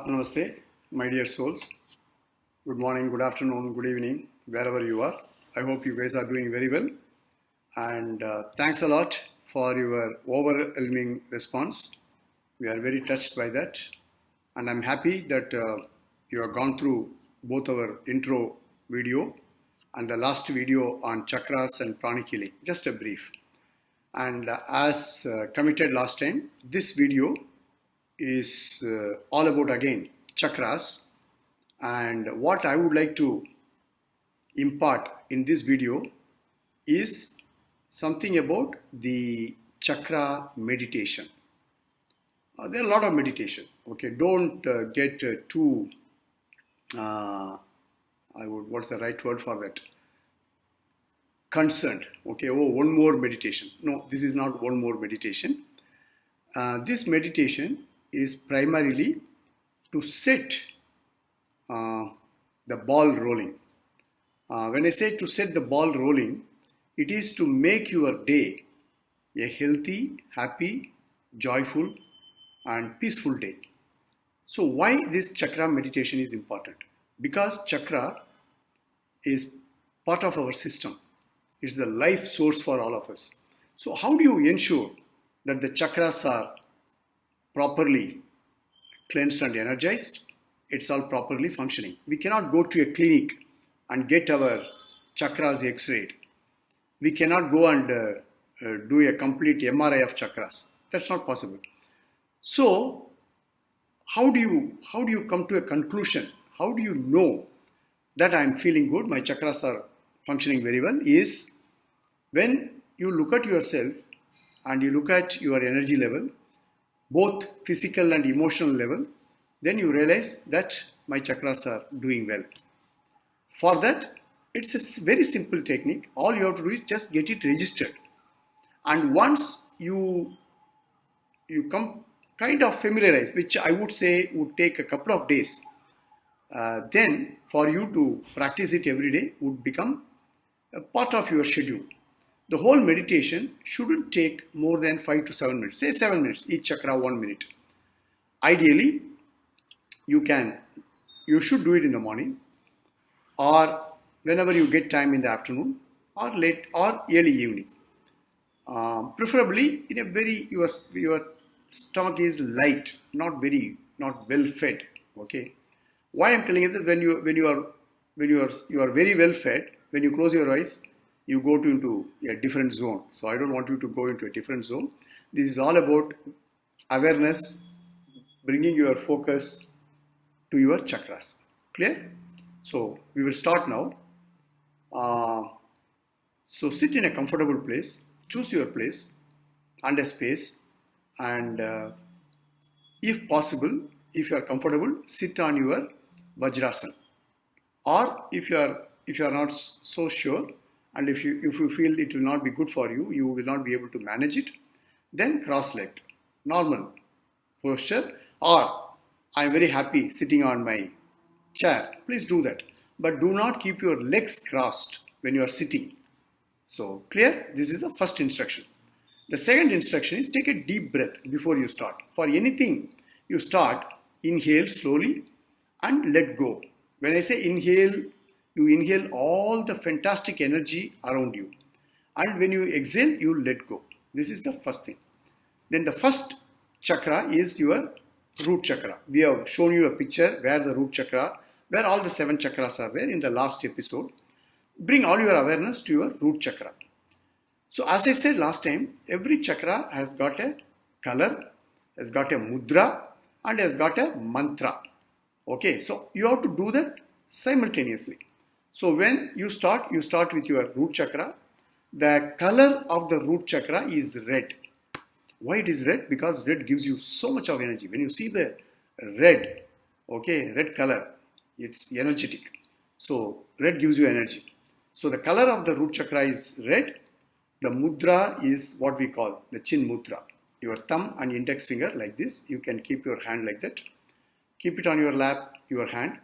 Namaste, my dear souls. Good morning, good afternoon, good evening, wherever you are. I hope you guys are doing very well. And thanks a lot for your overwhelming response. We are very touched by that. And I'm happy that you have gone through both our intro video and the last video on chakras and pranic healing. Just a brief. And as committed last time, this video is all about again chakras, and what I would like to impart in this video is something about the chakra meditation. There are a lot of meditation. Okay, don't get too what's the right word for that, concerned. Okay, oh, one more meditation. No, this is not one more meditation. This meditation is primarily to set the ball rolling. When I say to set the ball rolling, it is to make your day a healthy, happy, joyful and peaceful day. So why this chakra meditation is important? Because chakra is part of our system. It's the life source for all of us. So how do you ensure that the chakras are properly cleansed and energized? It's all properly functioning. We cannot go to a clinic and get our chakras x-rayed. We cannot go and do a complete MRI of chakras. That's not possible. So how do you come to a conclusion? How do you know that I'm feeling good, my chakras are functioning very well? Is when you look at yourself and you look at your energy level, both physical and emotional level, then you realize that my chakras are doing well. For that, it's a very simple technique. All you have to do is just get it registered. And once you come kind of familiarize, which I would say would take a couple of days, then for you to practice it every day would become a part of your schedule. The whole meditation shouldn't take more than 5 to 7 minutes. Say 7 minutes, each chakra 1 minute. Ideally, you should do it in the morning or whenever you get time in the afternoon or late or early evening. Preferably in a very, your stomach is light, not well fed. Okay. Why I'm telling you that when you are very well fed, when you close your eyes, you go into a different zone. So I don't want you to go into a different zone. This is all about awareness, bringing your focus to your chakras. Clear? So we will start now. So sit in a comfortable place, choose your place and a space, and if possible, if you are comfortable, sit on your Vajrasana. Or if you are not so sure, and if you feel it will not be good for you, you will not be able to manage it, then cross-legged, normal posture. Or I am very happy sitting on my chair. Please do that. But do not keep your legs crossed when you are sitting. So clear? This is the first instruction. The second instruction is take a deep breath before you start. For anything you start, inhale slowly and let go. When I say inhale, you inhale all the fantastic energy around you. And when you exhale, you let go. This is the first thing. Then the first chakra is your root chakra. We have shown you a picture where the root chakra, where all the 7 chakras are there in the last episode. Bring all your awareness to your root chakra. So as I said last time, every chakra has got a color, has got a mudra, and has got a mantra. Okay, so you have to do that simultaneously. So when you start with your root chakra. The color of the root chakra is red. Why it is red? Because red gives you so much of energy. When you see the red, okay, red color, it's energetic. So red gives you energy. So the color of the root chakra is red. The mudra is what we call the chin mudra. Your thumb and index finger like this. You can keep your hand like that. Keep it on your lap, your hand.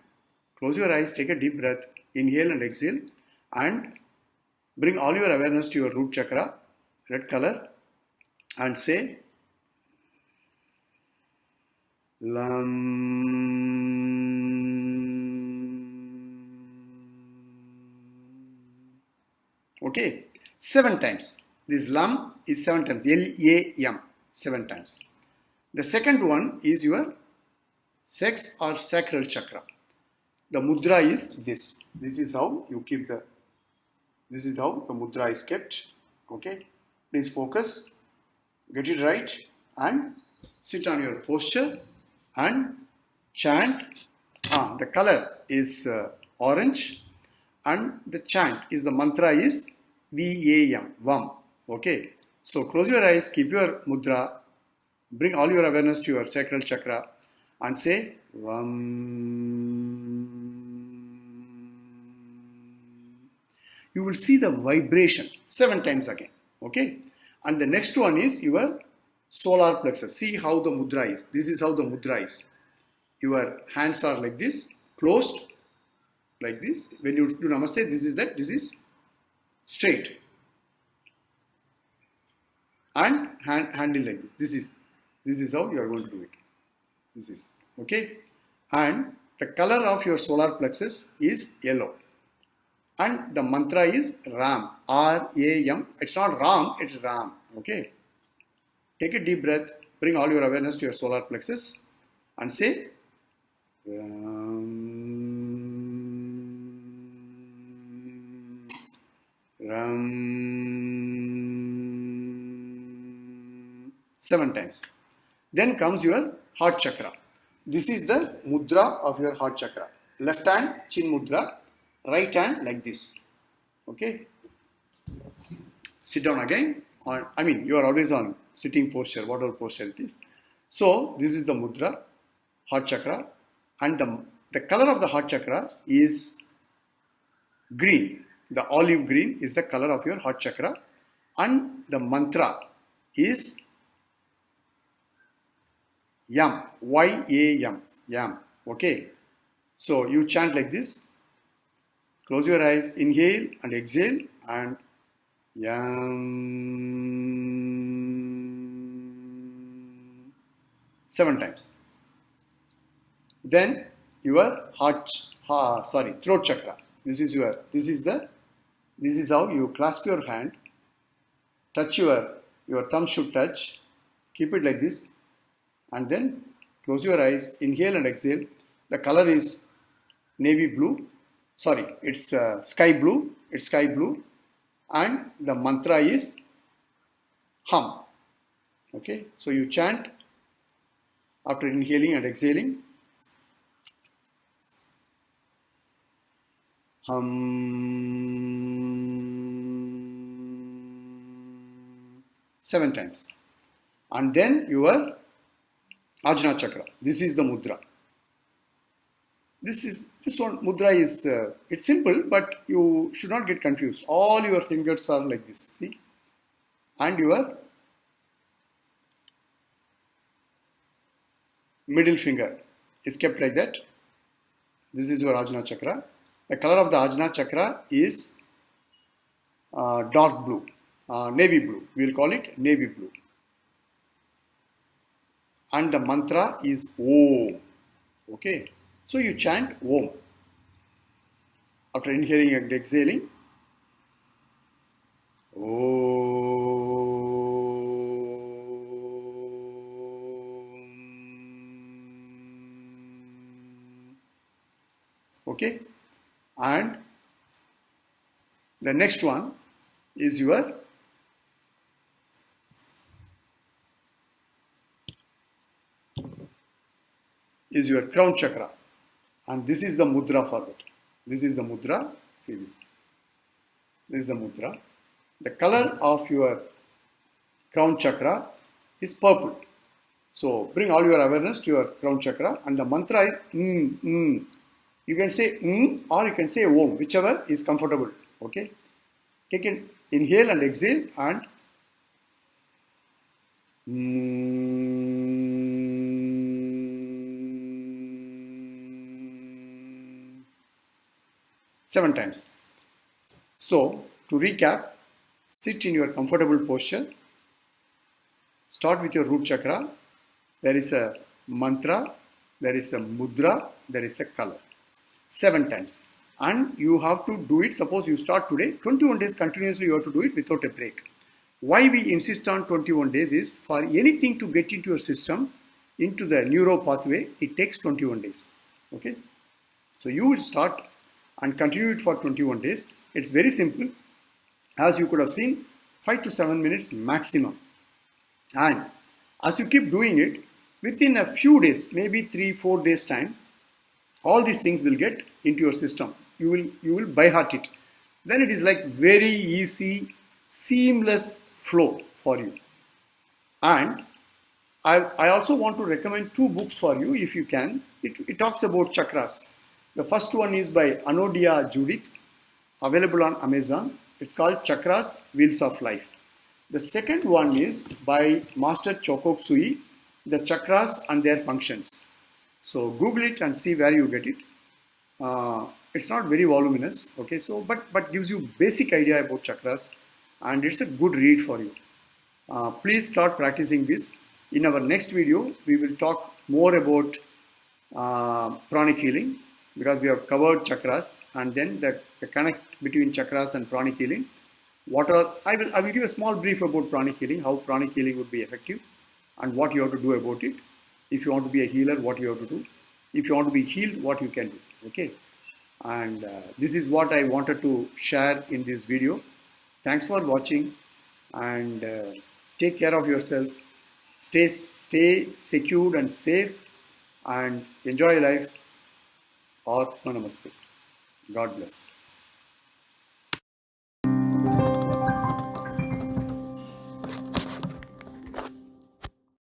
Close your eyes, take a deep breath, inhale and exhale, and bring all your awareness to your root chakra, red color, and say Lam. Okay, 7 times. This lam is 7 times. L-A-M, 7 times. The second one is your sex or sacral chakra. The mudra is this. This is how you keep the. This is how the mudra is kept. Okay, please focus, get it right, and sit on your posture and chant. The color is orange, and the chant is the mantra is VAM, VAM. Okay, so close your eyes, keep your mudra, bring all your awareness to your sacral chakra, and say VAM. You will see the vibration 7 times again. Okay, and the next one is your solar plexus. See how the mudra is. This is how the mudra is. Your hands are like this, closed, like this. When you do namaste, this is that. This is straight, and handle like this. This is how you are going to do it. This is okay, and the color of your solar plexus is yellow, and the mantra is Ram, R-A-M. It's not Ram, it's Ram. Okay, take a deep breath, bring all your awareness to your solar plexus, and say Ram, Ram, 7 times. Then comes your heart chakra. This is the mudra of your heart chakra. Left hand, chin mudra. Right hand like this. Okay. Sit down again. You are always on sitting posture, whatever posture it is. So this is the mudra, heart chakra, and the color of the heart chakra is green. The olive green is the color of your heart chakra, and the mantra is Yam, Y-A-M, Yam. Okay. So you chant like this. Close your eyes, inhale and exhale, and Yam 7 times. Then your throat chakra. This is how you clasp your hand, touch your thumb should touch, keep it like this, and then close your eyes, inhale and exhale. The color is navy blue. It's sky blue. And the mantra is hum. Okay, so you chant after inhaling and exhaling. Hum 7 times. And then your Ajna chakra. This is the mudra. This one mudra is it's simple, but you should not get confused. All your fingers are like this, see, and your middle finger is kept like that. This is your Ajna chakra. The color of the Ajna chakra is dark blue, navy blue. We will call it navy blue. And the mantra is Om. Okay. So you chant Om after inhaling and exhaling. Om. Okay, and the next one is your crown chakra. And this is the mudra for that. This is the mudra. See this. This is the mudra. The color of your crown chakra is purple. So bring all your awareness to your crown chakra, and the mantra is You can say or you can say Om, whichever is comfortable. Okay. Take an inhale and exhale, and 7 times. So, to recap, sit in your comfortable posture. Start with your root chakra. There is a mantra, there is a mudra, there is a color. 7 times. and you have to do it. Suppose you start today, 21 days continuously you have to do it without a break. Why we insist on 21 days is for anything to get into your system, into the neuro pathway, it takes 21 days. Okay, so you will start and continue it for 21 days. It's very simple. As you could have seen, 5 to 7 minutes maximum. And as you keep doing it, within a few days, maybe 3-4 days time, all these things will get into your system. You will by heart it. Then it is like very easy, seamless flow for you. And I also want to recommend 2 books for you if you can. It talks about chakras. The first one is by Anodia Judith, available on Amazon. It's called Chakras, Wheels of Life. The second one is by Master Choco Tsui, The Chakras and Their Functions. So Google it and see where you get it. It's not very voluminous, okay, so but gives you basic idea about chakras, and it's a good read for you. Please start practicing this. In our next video, we will talk more about pranic healing, because we have covered chakras, and then the connect between chakras and pranic healing. I will give a small brief about pranic healing, how pranic healing would be effective, and what you have to do about it. If you want to be a healer, what you have to do. If you want to be healed, what you can do. Okay. And this is what I wanted to share in this video. Thanks for watching, and take care of yourself. Stay secured and safe, and enjoy life. Atma Namaste. God bless.